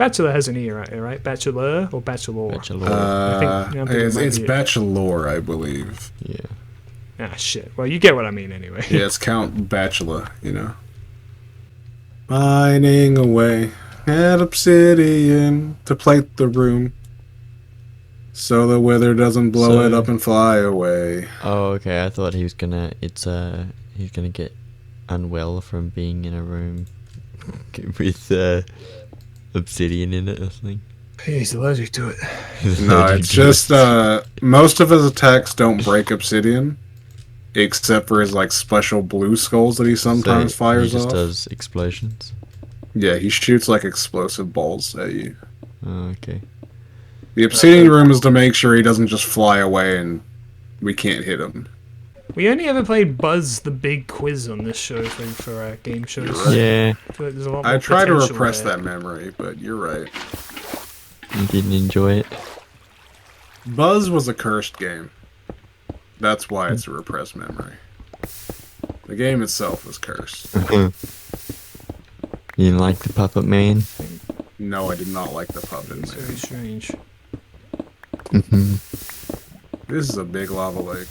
Bachelor has an E, right? Bachelor or bachelor? Bachelor. It's bachelor, I believe. Yeah. Ah, shit. Well, you get what I mean anyway. Yeah, it's Count Bachelor, you know. Mining away at obsidian to plate the room so the weather doesn't blow it up and fly away. Oh, okay. I thought he was gonna. He's gonna get unwell from being in a room with obsidian in it or something. He's allergic to it. No, it's just most of his attacks don't break obsidian, except for his like special blue skulls that he sometimes fires off. He just does explosions. Yeah, he shoots like explosive balls at you. Oh, okay. The obsidian room is to make sure he doesn't just fly away and we can't hit him. We only ever played Buzz the Big Quiz on this show for game shows. Right. Yeah. Like there's a lot more I try to potential repress there. that memory, but you're right. You didn't enjoy it. Buzz was a cursed game. That's why it's a repressed memory. The game itself was cursed. You didn't like the Puppet Man? No, I did not like the puppet It's very man. strange. This is a big lava lake.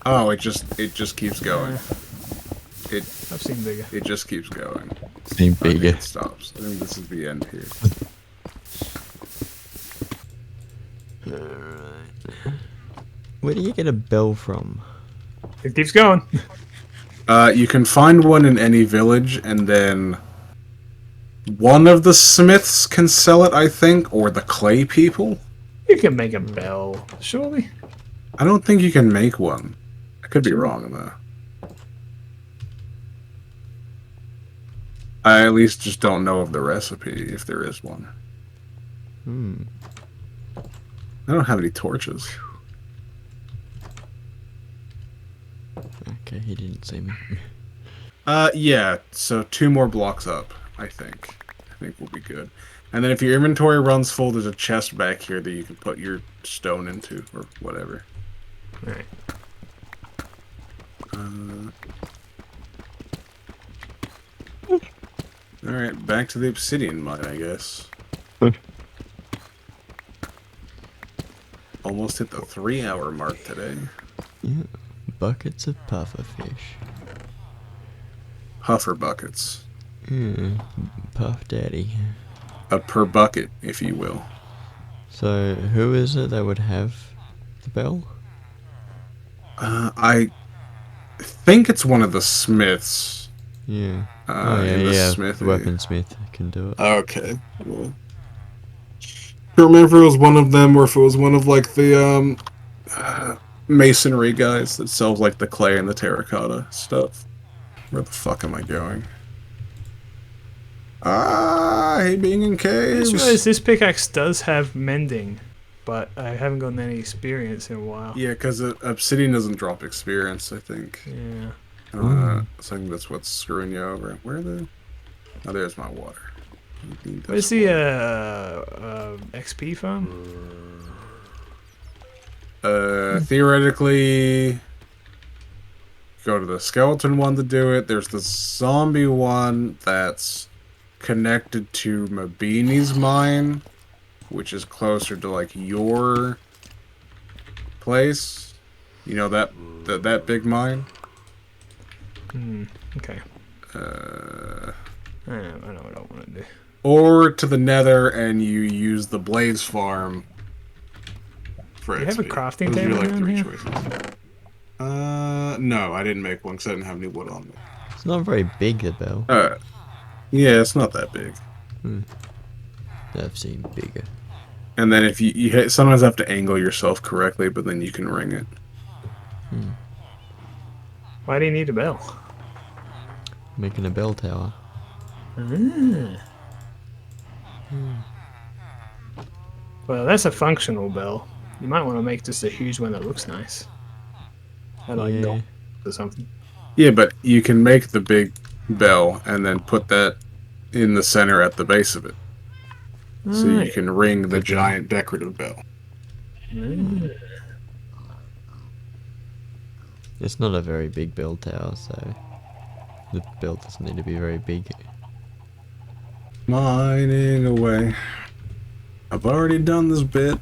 Oh, it just keeps going. I've seen bigger. It just keeps going. Seemed I think bigger. it stops. I think this is the end here. Where do you get a bell from? It keeps going. You can find one in any village, and then one of the smiths can sell it, I think, or the clay people. You can make a bell, surely. I don't think you can make one. I could be wrong, though. I at least just don't know of the recipe, if there is one. I don't have any torches. Okay, he didn't see me. Yeah, so 2 more blocks up, I think. I think we'll be good. And then if your inventory runs full, there's a chest back here that you can put your stone into, or whatever. Alright. Alright, back to the obsidian mine, I guess. Almost hit the 3-hour mark today. Yeah, buckets of pufferfish. Puffer buckets. Yeah, Puff Daddy. A per bucket, if you will. So, who is it that would have the bell? I think it's one of the smiths. Yeah. In the yeah. smithy. The weaponsmith can do it. Okay. Well, I don't remember if it was one of them or if it was one of like the masonry guys that sells like the clay and the terracotta stuff. Where the fuck am I going? I hate being in I caves. just realized this pickaxe does have mending, but I haven't gotten any experience in a while. Yeah, because obsidian doesn't drop experience, I think. Yeah. So I think that's what's screwing you over. Where are the... Oh, there's my water. Where's the XP farm? Theoretically, go to the skeleton one to do it. There's the zombie one that's connected to Mabeanie's mine, which is closer to like your place. You know that big mine. Okay. I know what I want to do. Or to the nether and you use the blaze farm for Do you have a XP. crafting Those are table your, like, around 3 here? choices. No, I didn't make one because I didn't have any wood on me. It's not very big, the bell. Yeah, it's not that big. I've seen bigger. And then if you sometimes have to angle yourself correctly, but then you can ring it. Why do you need a bell? Making a bell tower. Well, that's a functional bell. You might want to make just a huge one that looks nice. I like Yeah. gold or something. Yeah, but you can make the big bell and then put that in the center at the base of it. So you can ring the giant decorative bell. It's not a very big bell tower, so the bell doesn't need to be very big. Mining away. I've already done this bit.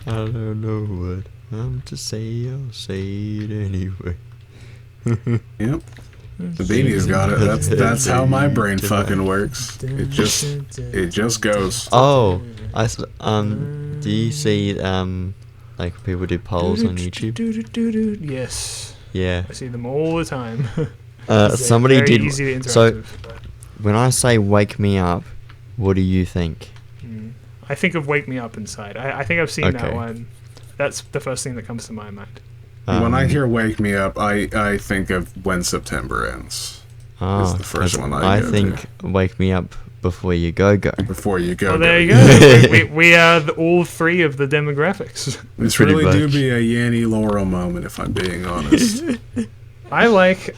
I don't know what I'm to say. I'll say it anyway. Yep. The Beanie's got it. That's how my brain fucking works. It just goes. Oh, do you see like people do polls on YouTube? Yes, Yeah. I see them all the time. They're Somebody very did. easy to interact So with. when I say "wake me up," what do you think? I think of "Wake Me Up Inside." I think I've seen that Okay. one. That's the first thing that comes to my mind. When I hear "Wake Me Up," I think of "When September Ends." Oh, the first 'cause one I go think "Wake Me Up Before You Go Go." Before you go. Well, there you go. go. we are all three of the demographics. This Pretty really do much. be a Yanny Laurel moment, if I'm being honest. I like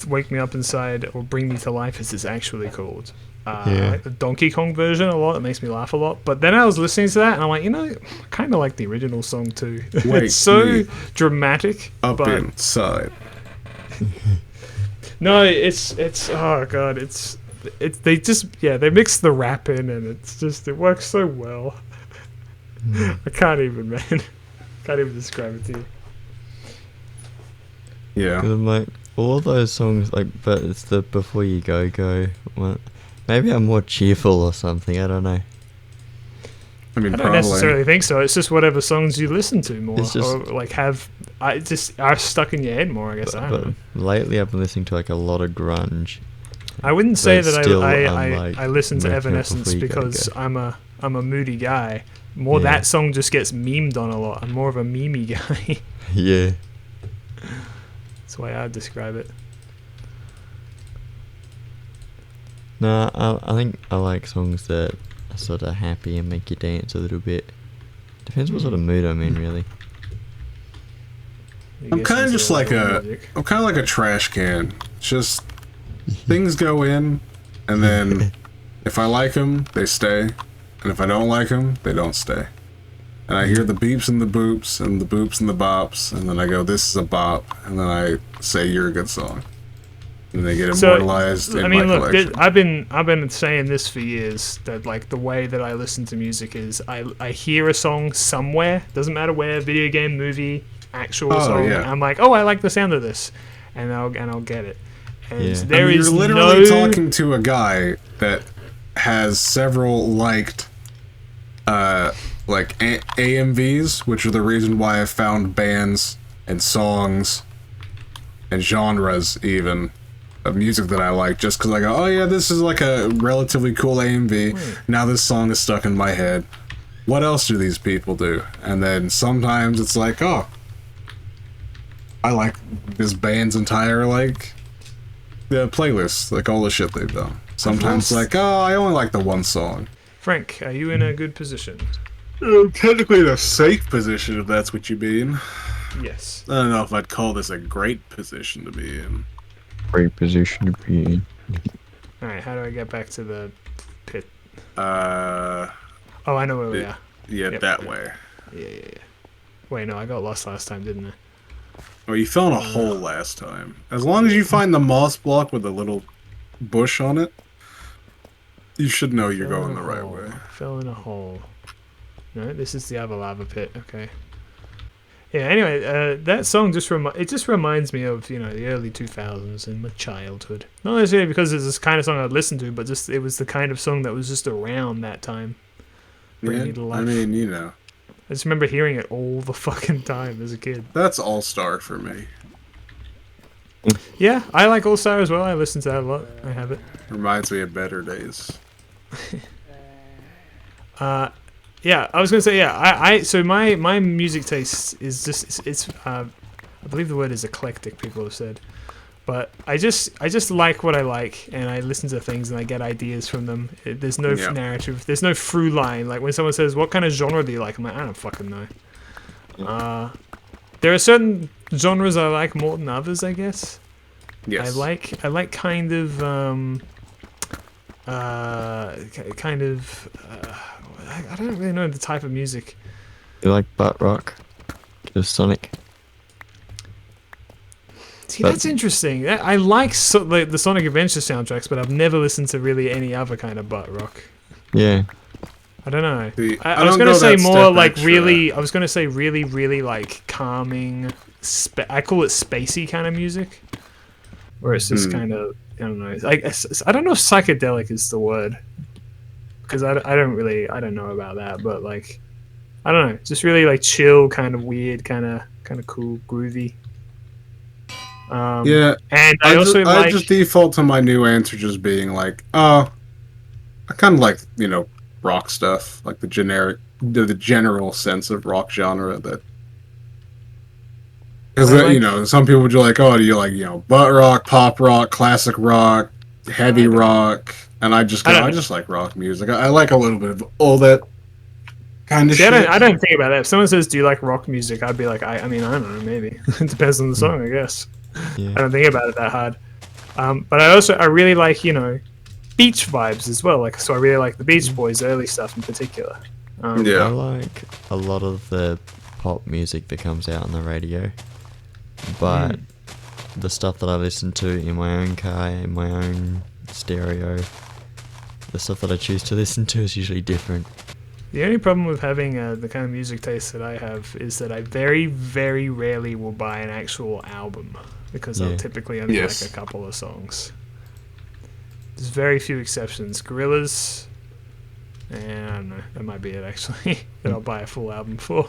"Wake Me Up Inside" or "Bring Me to Life" as it's actually called. I Yeah. like the Donkey Kong version a lot. It makes me laugh a lot. But then I was listening to that and I'm like, I kind of like the original song too. Wake It's so me dramatic. Up but inside. no, it's oh god, they mix the rap in and it works so well. I can't even, man. Can't even describe it to you. Yeah. 'Cause I'm like, all those songs, like, but it's the "Before You Go Go" one. Maybe I'm more cheerful or something. I don't know. I mean, I don't probably. necessarily think so. It's just whatever songs you listen to more, It's just- or like are stuck in your head more. I guess I don't know. But lately, I've been listening to like a lot of grunge. I wouldn't say but that still, I listen to Wake Me Up Evanescence Before You Go because Go. I'm a moody guy. More Yeah. that song just gets memed on a lot. I'm more of a memey guy. Yeah. That's the way I'd describe it. No, I think I like songs that are sort of happy and make you dance a little bit. Depends what sort of mood I'm in, really. You I'm get kind of into just like music. I'm kind of like a trash can. Just things go in, and then if I like them, they stay, and if I don't like them, they don't stay. And I hear the beeps and the boops and the boops and the bops, and then I go, "This is a bop," and then I say, "You're a good song," and they get immortalized in my collection. I've been saying this for years that like the way that I listen to music is I hear a song somewhere, doesn't matter where, video game, movie, actual Oh, song. yeah. I'm like, oh, I like the sound of this, and I'll get it. And Yeah. there I mean, is you're literally no talking to a guy that has several liked like AMVs, which are the reason why I found bands and songs and genres even of music that I like, just because I go, oh yeah, this is like a relatively cool AMV. Now this song is stuck in my head. What else do these people do? And then sometimes it's like, oh, I like this band's entire like the playlist, like all the shit they've done. Sometimes like, oh, I only like the one song. Frank, are you in a good position? Technically in a safe position, if that's what you mean. Yes. I don't know if I'd call this a great position to be in. Great position to be in. All right. How do I get back to the pit? Uh, Oh, I know where we are. yeah, Yep. that way. Yeah. Wait, no, I got lost last time, didn't I? Well, you fell in a hole last time. As long as you find the moss block with a little bush on it, you should know you're Fell going in the a right hole. way. Fell in a hole. No, this is the other lava pit. Okay. Yeah. Anyway, that song just reminds me of the early 2000s and my childhood. Not necessarily because it's this kind of song I'd listen to, but just it was the kind of song that was just around that time. Bring me to life. I mean, you know, I just remember hearing it all the fucking time as a kid. that's All Star for me. Yeah, I like All Star as well. I listen to that a lot. I have it. Reminds me of better days. Yeah, I was gonna say I so my music taste is just it's I believe the word is eclectic. People have said, but I just like what I like, and I listen to things and I get ideas from them. There's no Yeah. narrative. There's no through line. Like when someone says, "What kind of genre do you like?" I'm like, I don't fucking know. There are certain genres I like more than others, I guess. Yes. I like kind of I don't really know the type of music. You like butt rock? Just Sonic. See, But- that's interesting. I like the Sonic Adventure soundtracks, but I've never listened to really any other kind of butt rock. Yeah. I don't know. See, I was don't gonna go say that more step like extra. really. I was gonna say really, really like calming. I call it spacey kind of music, where it's just kind of I don't know. I don't know if psychedelic is the word because I don't know about that, but like I don't know, just really like chill, kind of weird, kind of cool, groovy. Yeah, And I also I just default to my new answer just being like, oh, I kind of like rock stuff, like the general sense of rock genre that. Because some people would be like, oh, do you like butt rock, pop rock, classic rock, heavy rock, and I just like rock music. I like a little bit of all that kind of See, shit. I don't think about that. If someone says, "Do you like rock music?" I'd be like, I mean, I don't know, maybe it depends on the song, I guess. Yeah. I don't think about it that hard. But I really like beach vibes as well. Like, so I really like the Beach Boys early stuff in particular. I Yeah. like a lot of the pop music that comes out on the radio, but the stuff that I listen to in my own car, in my own stereo, the stuff that I choose to listen to is usually different. The only problem with having the kind of music taste that I have is that I very, very rarely will buy an actual album because I'll typically only like a couple of songs. There's very few exceptions. Gorillaz, and I don't know, that might be it actually, that I'll buy a full album for.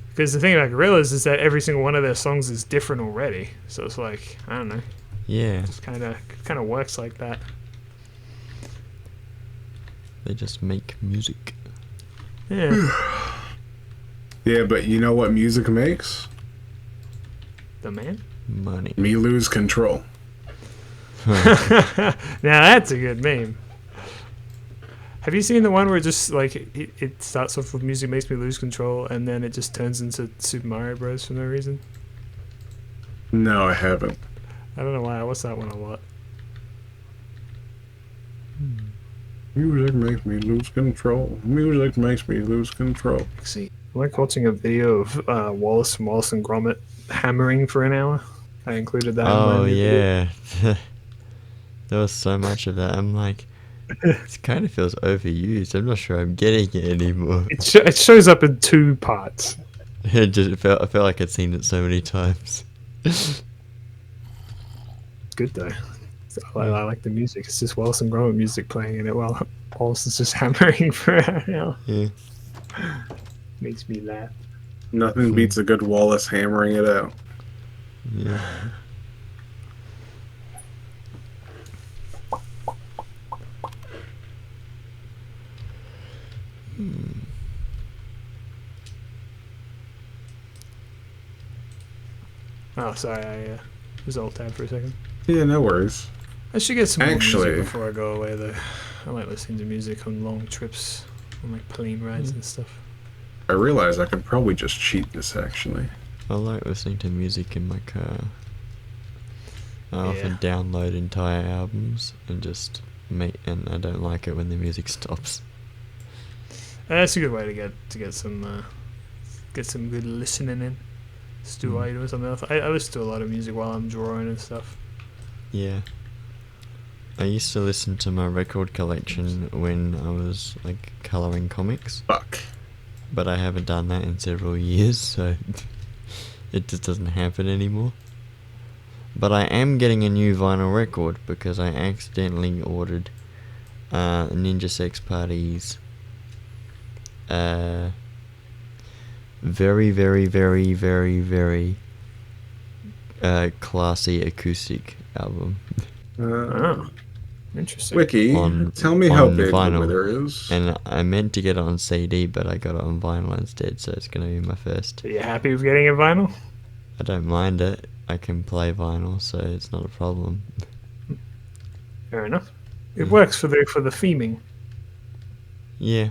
Because the thing about Gorillaz is that every single one of their songs is different already. So it's like, I don't know, Yeah, it kind of works like that. they just make music. Yeah. Yeah, but you know what music makes? The man? Money. Me lose control. Now that's a good meme. Have you seen the one where it just like it starts off with music makes me lose control and then it just turns into Super Mario Bros for no reason? No, I haven't. I don't know why. I watch that one a lot. Music makes me lose control. Music makes me lose control. Actually, I like watching a video of Wallace from Wallace and Gromit hammering for an hour. I included that. Oh in my video. yeah, there was so much of that. I'm like, it kind of feels overused. I'm not sure I'm getting it anymore. It shows up in 2 parts. I felt like I'd seen it so many times. It's good though. I like the music. It's just Wallace and Gromit music playing in it while Wallace is just hammering for an hour. Yeah. Makes me laugh. Nothing beats a good Wallace hammering it out. Yeah. Oh, sorry. I was alt-tab for a second. Yeah, no worries. I should get some more Actually- music before I go away, though. I like listening to music on long trips, on like plane rides and stuff. I realize I could probably just cheat this, actually. I like listening to music in my car. I often Yeah. download entire albums and just and I don't like it when the music stops. That's a good way to get some good listening in. Just do while you're doing something else. I listen to a lot of music while I'm drawing and stuff. Yeah. I used to listen to my record collection when I was like coloring comics, Fuck. but I haven't done that in several years, so it just doesn't happen anymore. But I am getting a new vinyl record because I accidentally ordered Ninja Sex Party's very, very, very, very, very classy acoustic album. Oh, interesting. Wiki, On- tell me how on big vinyl. the wither is. And I meant to get it on CD, but I got it on vinyl instead, so it's going to be my first. Are you happy with getting a vinyl? I don't mind it. I can play vinyl, so it's not a problem. Fair enough. It works for the theming. Yeah.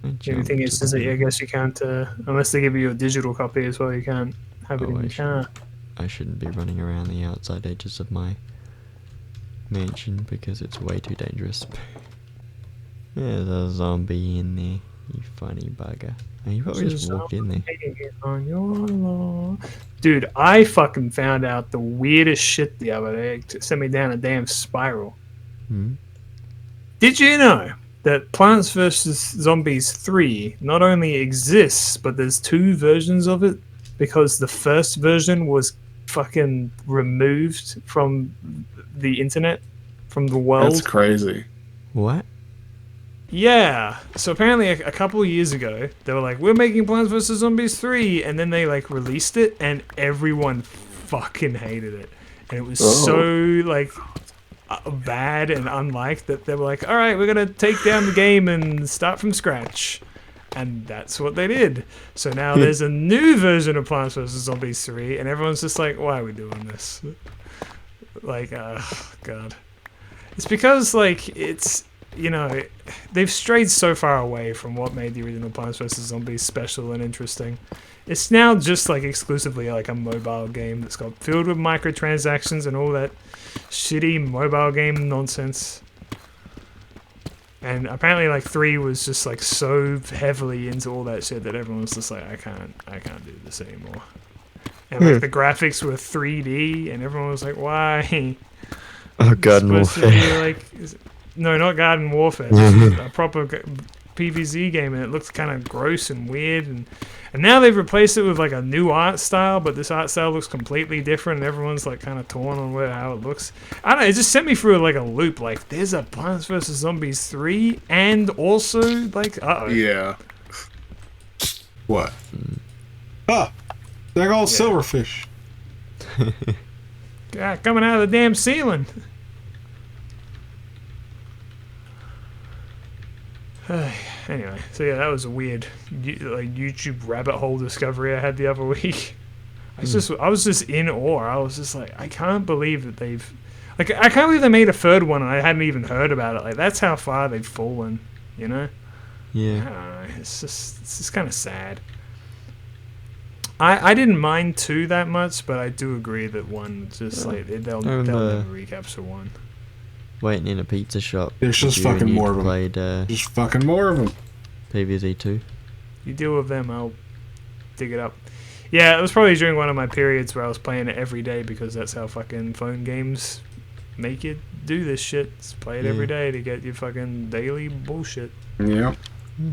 The only thing is that I guess you can't, unless they give you a digital copy as well, you can't have it in your car. I shouldn't be running around the outside edges of my mansion because it's way too dangerous. Yeah, there's a zombie in there. You funny bugger. And you probably just walked in there. On your lawn. Dude, I fucking found out the weirdest shit the other day. It sent me down a damn spiral. Hmm? Did you know that Plants vs. Zombies 3 not only exists, but there's 2 versions of it? Because the first version was fucking removed from the internet, from the world. That's crazy. What? Yeah. So apparently a couple of years ago, they were like, we're making Plants vs. Zombies 3, and then they like released it, and everyone fucking hated it. And it was so like bad and unliked that they were like, all right, we're going to take down the game and start from scratch. And that's what they did. So now there's a new version of Plants vs. Zombies 3, and everyone's just like, why are we doing this? Like, God. It's because, like, it's, you know, they've strayed so far away from what made the original Plants vs. Zombies special and interesting. It's now just, like, exclusively, like, a mobile game that's got filled with microtransactions and all that shitty mobile game nonsense. And apparently, like, 3 was just, like, so heavily into all that shit that everyone was just like, I can't do this anymore. And, like, the graphics were 3D, and everyone was like, why? Oh, Garden Warfare. Like, no, not Garden Warfare. This is a proper PvZ game, and it looks kind of gross and weird. And now they've replaced it with, like, a new art style, but this art style looks completely different, and everyone's, like, kind of torn on how it looks. I don't know, it just sent me through, like, a loop. Like, there's a Plants vs. Zombies 3, and also, like, uh-oh. Yeah. What? Ah! They're all silverfish. Yeah, coming out of the damn ceiling. Anyway, so yeah, that was a weird like YouTube rabbit hole discovery I had the other week. I was just in awe. I was just like, I can't believe that I can't believe they made a third one and I hadn't even heard about it. Like, that's how far they've fallen, you know? Yeah. I don't know, it's just kind of sad. I didn't mind 2 that much, but I do agree that 1 just like they'll never recapture 1. Waiting in a pizza shop. There's just You and fucking you more of them. played Just fucking more of them. PvZ 2. You deal with them, I'll dig it up. Yeah, it was probably during one of my periods where I was playing it every day because that's how fucking phone games make you do this shit. Just play it every day to get your fucking daily bullshit. Yeah. Hmm.